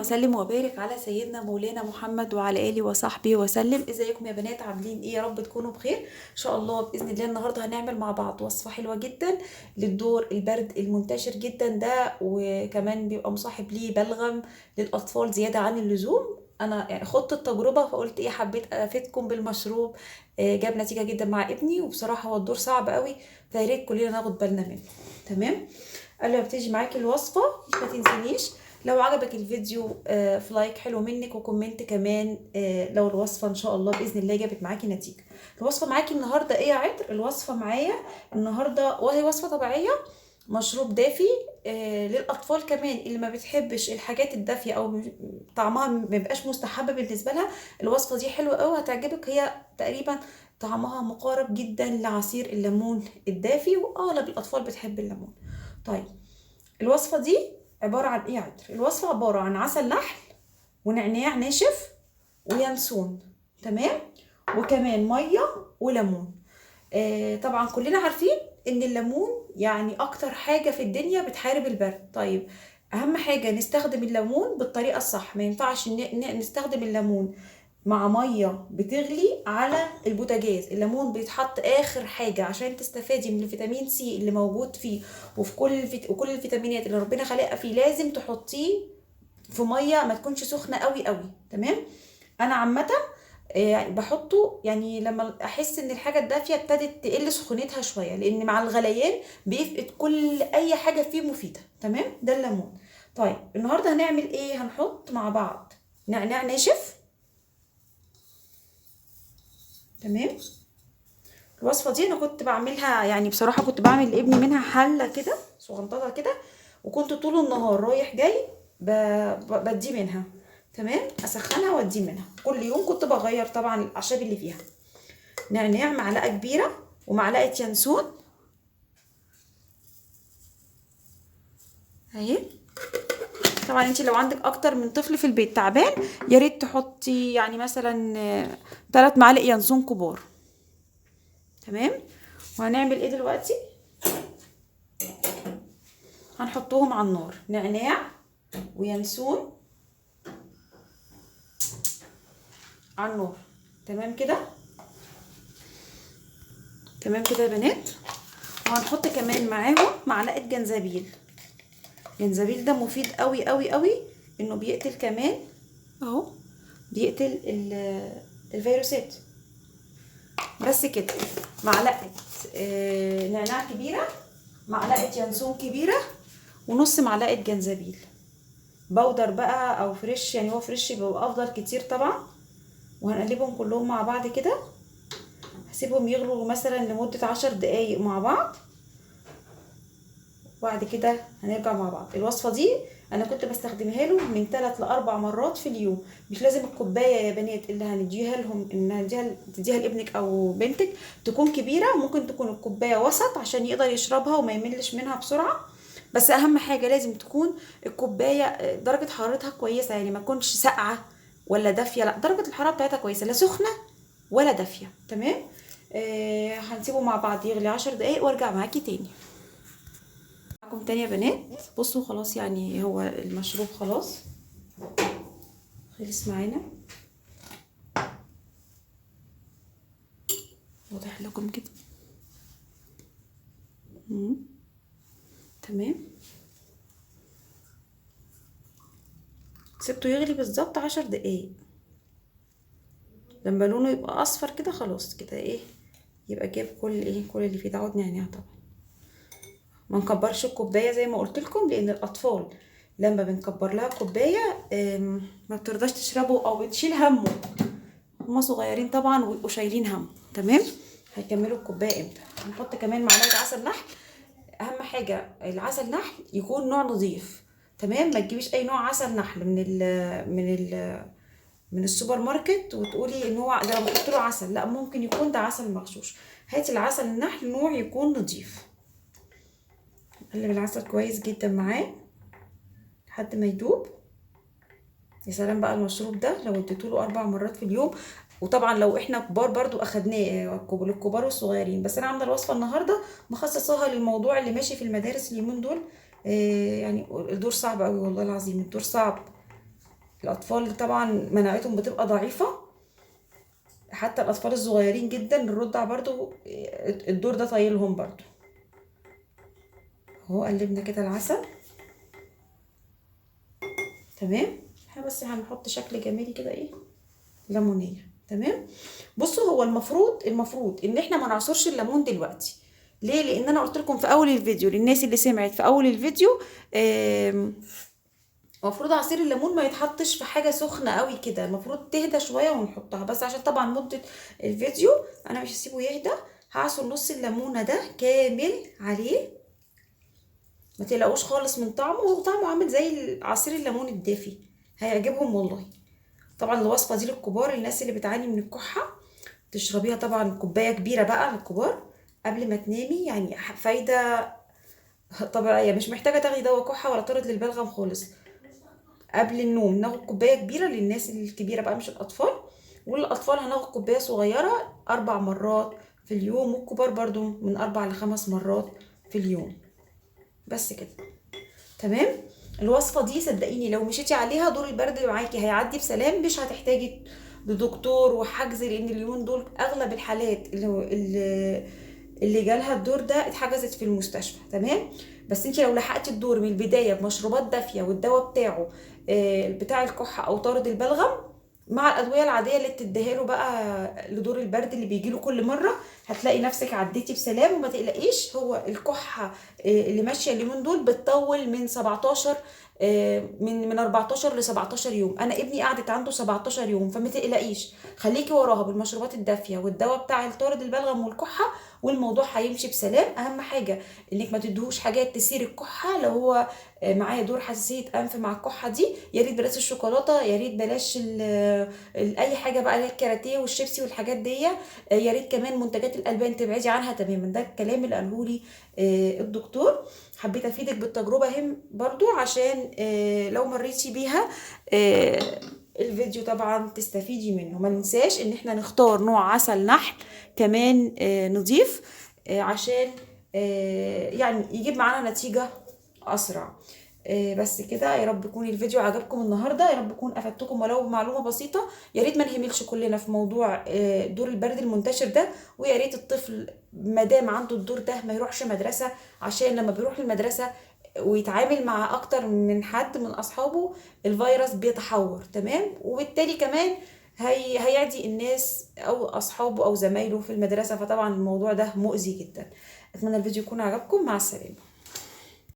وسلم وبارك على سيدنا مولانا محمد وعلى آله وصحبه وسلم. ازيكم يا بنات؟ عاملين ايه؟ يا رب تكونوا بخير ان شاء الله. باذن الله النهارده هنعمل مع بعض وصفه حلوه جدا للدور البرد المنتشر جدا ده، وكمان بيبقى مصاحب ليه بلغم للاطفال زياده عن اللزوم. انا يعني خدت التجربه فقلت ايه، حبيت افيدكم بالمشروب. جاب نتيجه جدا مع ابني، وبصراحه هو الدور صعب قوي، فياريت كلنا ناخد بالنا منه. تمام. قبل ما بتيجي معاكي الوصفه ما تنسينيش لو عجبك الفيديو في لايك حلو منك، وكومنت كمان لو الوصفة ان شاء الله بإذن الله جابت معاكي نتيجة. الوصفة معاكي النهاردة ايه يا عطر؟ الوصفة معايا النهاردة وهي وصفة طبيعية، مشروب دافي للأطفال كمان اللي ما بتحبش الحاجات الدافية او طعمها ما بيبقاش مستحب بالنسبة لها. الوصفة دي حلوة قوي هتعجبك، هي تقريبا طعمها مقارب جدا لعصير الليمون الدافي، واغلب الأطفال بتحب الليمون. طيب، الوصفة دي عبارة عن ايه يا عطر؟ الوصفة عبارة عن عسل نحل ونعناع ناشف وينسون، تمام، وكمان مية وليمون. طبعا كلنا عارفين ان الليمون يعني اكتر حاجة في الدنيا بتحارب البرد. طيب، اهم حاجة نستخدم الليمون بالطريقة الصح. ما ينفعش نستخدم الليمون مع ميه بتغلي على البوتاجاز. الليمون بيتحط اخر حاجه عشان تستفادي من الفيتامين سي اللي موجود فيه، وفي وكل الفيتامينات اللي ربنا خلقها فيه لازم تحطيه في ميه ما تكونش سخنه قوي قوي. تمام. انا عامه يعني بحطه يعني لما احس ان الحاجه الدافيه ابتدت تقل سخونتها شويه، لان مع الغليان بيفقد كل اي حاجه فيه مفيده. تمام، ده الليمون. طيب النهارده هنعمل ايه؟ هنحط مع بعض نعناع ناشف. تمام. الوصفه دي انا كنت بعملها، يعني بصراحه كنت بعمل لابني منها حله كده صغنططه كده، وكنت طول النهار رايح جاي بدي منها. تمام، اسخنها وادي منها كل يوم. كنت بغير طبعا الاعشاب اللي فيها. نعناع معلقه كبيره ومعلقه ينسون اهي. طبعا انت لو عندك اكتر من طفل في البيت تعبان، يا ريت تحطي يعني مثلا 3 معالق ينسون كبار. تمام. وهنعمل ايه دلوقتي؟ هنحطهم على النار، نعناع وينسون على النار. تمام كده، تمام كده يا بنات. وهنحط كمان معاهم معلقه جنزبيل. الجنزبيل ده مفيد قوي قوي قوي، انه بيقتل كمان اهو، بيقتل الفيروسات. بس كده. معلقه نعناع كبيره، معلقه ينسون كبيره، ونص معلقه جنزبيل بودر بقى او فريش، يعني هو فريش بيبقى افضل كتير طبعا. وهنقلبهم كلهم مع بعض كده، هسيبهم يغلوا مثلا لمدة 10 دقايق مع بعض، وبعد كده هنرجع مع بعض. الوصفة دي انا كنت بستخدمها له من 3 ل4 مرات في اليوم. مش لازم الكوباية يا بنات اللي هنديها لهم ان تديها لابنك او بنتك تكون كبيرة، ممكن تكون الكوباية وسط عشان يقدر يشربها وما يملش منها بسرعة. بس اهم حاجة لازم تكون الكوباية درجة حرارتها كويسة، يعني ما تكونش ساقعة ولا دافية، لا درجة الحرارة بتاعتها كويسة، لا سخنة ولا دافية. تمام. هنسيبه مع بعض يغلي 10 دقايق وارجع معاكي تاني. معاكم تاني يا بنات. بصوا خلاص، يعني هو المشروب خلاص خلص معانا، واضح لكم كده. تمام. سبته يغلي بالظبط 10 دقايق. لما لونه يبقى اصفر كده خلاص كده ايه، يبقى جاب كل اللي فيه. ده عود نعناع طبعا. ما نكبرش الكوبايه زي ما قلت لكم، لان الاطفال لما بنكبر لها كوبايه ما بترضاش تشربه او بتشيل همه. هما صغيرين طبعا ويبقوا شايلين هم. تمام. هيكملوا الكوبايه امتى؟ هنحط كمان معلقه عسل نحل. اهم حاجه العسل نحل يكون نوع نظيف. تمام، ما تجيبيش اي نوع عسل نحل من السوبر ماركت وتقولي ان هو ده بحط له عسل، لا، ممكن يكون ده عسل مغشوش. هاتي العسل النحل نوع يكون نظيف. قلب العسل كويس جدا معاه لحد ما يدوب. يا سلام بقى المشروب ده لو اديتوله 4 مرات في اليوم. وطبعا لو احنا كبار برضو اخدناه للكبار والصغيرين، بس انا عامله الوصفه النهارده مخصصاها للموضوع اللي ماشي في المدارس اليومين دول. يعني الدور صعب قوي والله العظيم، الدور صعب. الاطفال طبعا مناعتهم بتبقى ضعيفه، حتى الاطفال الصغيرين جدا الرضع برضو الدور ده طايلهم برضو. اهو قلبنا كده العسل تمام. احنا بس هنحط شكل جمالي كده ايه ليمونيه تمام. بصوا هو المفروض ان احنا ما نعصرش الليمون دلوقتي. ليه؟ لان انا قلت لكم في اول الفيديو للناس اللي سمعت في اول الفيديو المفروض عصير الليمون ما يتحطش في حاجه سخنه قوي كده، المفروض تهدى شويه ونحطها. بس عشان طبعا مده الفيديو انا مش هسيبه يهدى، هعصر نص الليمونه ده كامل عليه. ما تقلقوش خالص من طعمه، هو طعمه عامل زي عصير الليمون الدافي، هيعجبهم والله. طبعا الوصفه دي للكبار، الناس اللي بتعاني من الكحه تشربيها طبعا كوبايه كبيره بقى للكبار قبل ما تنامي، يعني فايده طبيعيه، مش محتاجه تاخدي دواء كحه ولا طارد للبلغم خالص. قبل النوم ناخد كوبايه كبيره للناس الكبيره بقى مش الاطفال، وللاطفال هناخد كوبايه صغيره 4 مرات في اليوم، والكبار برضو من 4 ل5 مرات في اليوم. بس كده تمام. الوصفه دي صدقيني لو مشيتي عليها دور البرد معاكي هيعدي بسلام، مش هتحتاجي لدكتور وحجز، لان اليومين دول اغلب الحالات اللي جالها الدور ده اتحجزت في المستشفى تمام. بس انت لو لحقتي الدور من البدايه بمشروبات دافيه والدواء بتاعه بتاع الكحه او طارد البلغم مع الادويه العاديه اللي بتديها له بقى لدور البرد اللي بيجيله كل مره، هتلاقي نفسك عديتي بسلام. وما تقلقيش، هو الكحه اللي ماشيه اليومين دول بتطول من 17 من 14 ل 17 يوم. انا ابني قعدت عنده 17 يوم، فما تقلقيش، خليكي وراها بالمشروبات الدافيه والدواء بتاع الطارد البلغم والكحه، والموضوع هيمشي بسلام. اهم حاجه انك ما تدهوش حاجات تثير الكحه. لو هو معايا دور حساسيه انف مع الكحه دي، يا ريت بلاش الشوكولاته، يا ريت بلاش اي حاجه بقى اللي هي الكاراتيه والشيبسي والحاجات دي، يا ريت كمان منتجات الالبان تبعدي عنها تماما. ده الكلام اللي قاله لي الدكتور. حبيت افيدك بالتجربه هم برضو عشان لو مريتي بيها الفيديو طبعا تستفيدي منه. ما ننساش ان احنا نختار نوع عسل نحل كمان نضيف عشان يعني يجيب معانا نتيجة اسرع. بس كده، يا رب يكون الفيديو عجبكم النهارده، يا رب يكون افدتكم ولو بمعلومه بسيطه. يا ريت ما نهملش كلنا في موضوع دور البرد المنتشر ده، ويا ريت الطفل ما دام عنده الدور ده ما يروحش مدرسه، عشان لما بيروح المدرسه ويتعامل مع اكتر من حد من اصحابه الفيروس بيتحور تمام، وبالتالي كمان هيعدي الناس او اصحابه او زمايله في المدرسه، فطبعا الموضوع ده مؤذي جدا. اتمنى الفيديو يكون عجبكم، مع السلامه.